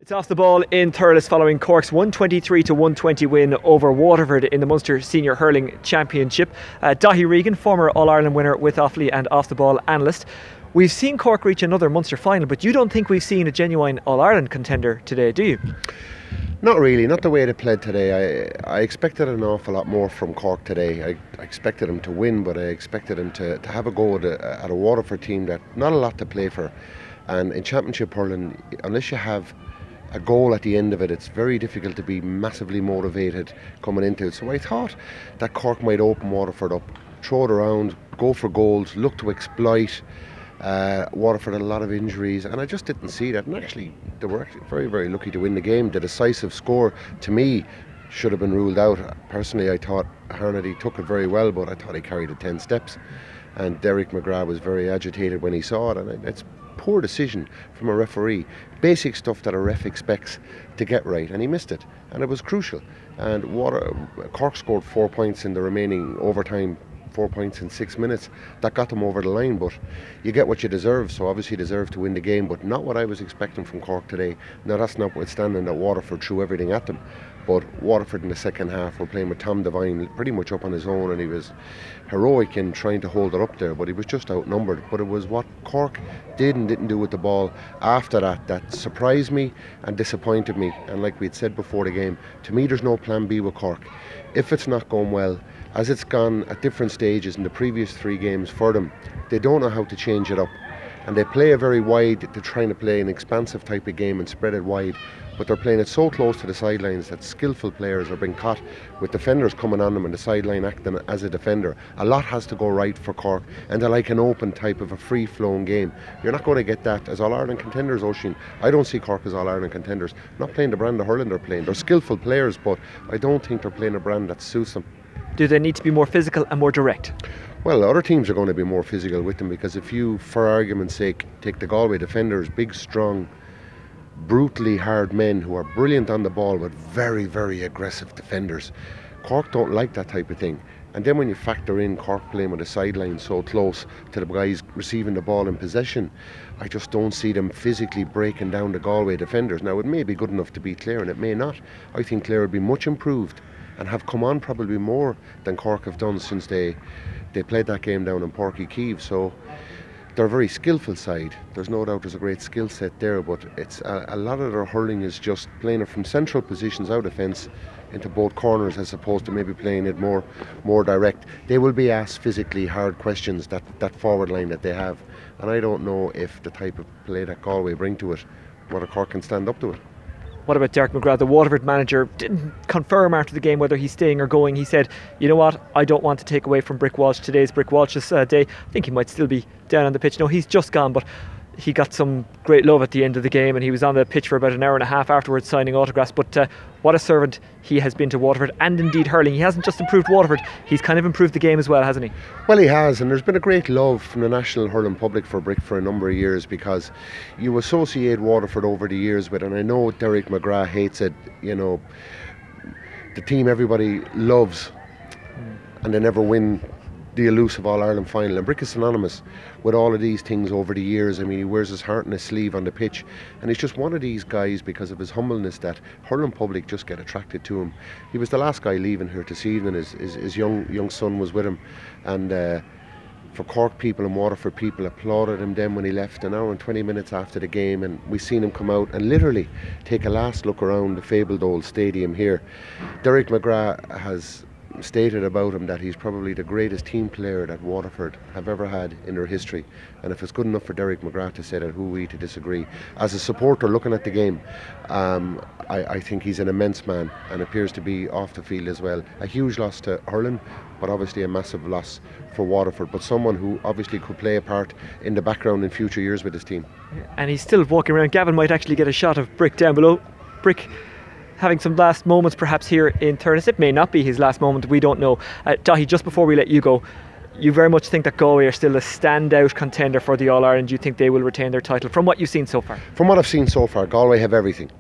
It's off the ball in Thurles following Cork's 123-120 win over Waterford in the Munster Senior Hurling Championship. Daithí Regan, former All-Ireland winner with Offaly and off-the-ball analyst. We've seen Cork reach another Munster final, but you don't think we've seen a genuine All-Ireland contender today, do you? Not really, not the way they played today. I expected an awful lot more from Cork today. I expected them to win, but I expected them to have a go at a Waterford team that not a lot to play for. And in Championship hurling, unless you have a goal at the end of it, it's very difficult to be massively motivated coming into it. So I thought that Cork might open Waterford up, throw it around, go for goals, look to exploit. Waterford had a lot of injuries, and I just didn't see that. And actually, they were very, very lucky to win the game. The decisive score, to me, should have been ruled out. Personally, I thought Harnedy took it very well, but I thought he carried it 10 steps. And Derek McGrath was very agitated when he saw it, and it's poor decision from a referee. Basic stuff that a ref expects to get right, and he missed it, and it was crucial. And Cork scored 4 points in the remaining overtime, 4 points in 6 minutes. That got them over the line, but you get what you deserve, so obviously deserve to win the game, but not what I was expecting from Cork today. Now that's notwithstanding that Waterford threw everything at them, but Waterford in the second half were playing with Tom Devine pretty much up on his own, and he was heroic in trying to hold it up there, but he was just outnumbered. But it was what Cork did and didn't do with the ball after that surprised me and disappointed me. And like we'd said before the game, to me there's no plan B with Cork. If it's not going well, as it's gone at different stages in the previous 3 games for them, they don't know how to change it up. And they play a very wide, they're trying to play an expansive type of game and spread it wide, but they're playing it so close to the sidelines that skillful players are being caught with defenders coming on them and the sideline acting as a defender. A lot has to go right for Cork, and they're like an open type of a free-flowing game. You're not going to get that as All-Ireland contenders, Oisin. I don't see Cork as All-Ireland contenders. Not playing the brand of hurling they're playing. They're skillful players, but I don't think they're playing a brand that suits them. Do they need to be more physical and more direct? Well, other teams are going to be more physical with them, because if you, for argument's sake, take the Galway defenders, big, strong, brutally hard men who are brilliant on the ball with very, very aggressive defenders. Cork don't like that type of thing. And then when you factor in Cork playing with the sideline so close to the guys receiving the ball in possession, I just don't see them physically breaking down the Galway defenders. Now, it may be good enough to beat Clare, and it may not. I think Clare will be much improved and have come on probably more than Cork have done since they played that game down in Porky Keeve. So they're a very skillful side. There's no doubt there's a great skill set there, but it's a lot of their hurling is just playing it from central positions out of fence into both corners, as opposed to maybe playing it more direct. They will be asked physically hard questions, that forward line that they have, and I don't know if the type of play that Galway bring to it, whether Cork can stand up to it. What about Derek McGrath? The Waterford manager didn't confirm after the game whether he's staying or going. He said, you know what, I don't want to take away from Brick Walsh. Today's Brick Walsh's day. I think he might still be down on the pitch. No, he's just gone, but he got some great love at the end of the game, and he was on the pitch for about an hour and a half afterwards signing autographs. But what a servant he has been to Waterford, and indeed hurling. He hasn't just improved Waterford, he's kind of improved the game as well, hasn't he? Well, he has, and there's been a great love from the national hurling public for Brick for a number of years, because you associate Waterford over the years with, and I know Derek McGrath hates it, you know, the team everybody loves, and they never win the elusive All-Ireland final, and Brick is synonymous with all of these things over the years. I mean, he wears his heart in his sleeve on the pitch, and he's just one of these guys, because of his humbleness, that hurling public just get attracted to him. He was the last guy leaving here this evening. His young son was with him, and for Cork people and Waterford people applauded him then when he left, an hour and 20 minutes after the game, and we seen him come out and literally take a last look around the fabled old stadium here. Derek McGrath has stated about him that he's probably the greatest team player that Waterford have ever had in their history, and if it's good enough for Derek McGrath to say that, who are we to disagree? As a supporter looking at the game, I think he's an immense man, and appears to be off the field as well. A huge loss to hurling, but obviously a massive loss for Waterford, but someone who obviously could play a part in the background in future years with his team. And he's still walking around. Gavin might actually get a shot of Brick down below. Brick having some last moments perhaps here in Thurles. It may not be his last moment, we don't know. Daithí, just before we let you go, you very much think that Galway are still a standout contender for the All-Ireland. Do you think they will retain their title from what you've seen so far? From what I've seen so far, Galway have everything.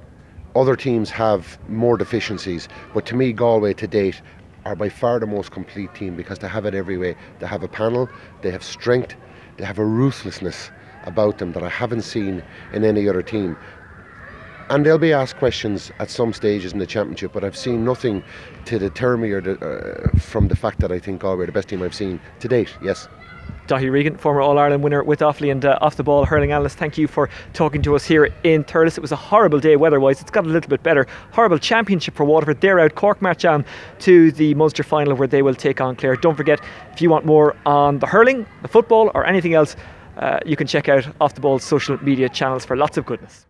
Other teams have more deficiencies, but to me Galway to date are by far the most complete team, because they have it every way. They have a panel, they have strength, they have a ruthlessness about them that I haven't seen in any other team. And they'll be asked questions at some stages in the championship, but I've seen nothing to deter me from the fact that I think Galway are the best team I've seen to date. Yes. Daithí Regan, former All-Ireland winner with Offaly and off the ball hurling analyst, thank you for talking to us here in Thurles. It was a horrible day weather-wise. It's got a little bit better. Horrible championship for Waterford. They're out. Cork march on to the Munster final where they will take on Clare. Don't forget, if you want more on the hurling, the football or anything else, you can check out Off the Ball's social media channels for lots of goodness.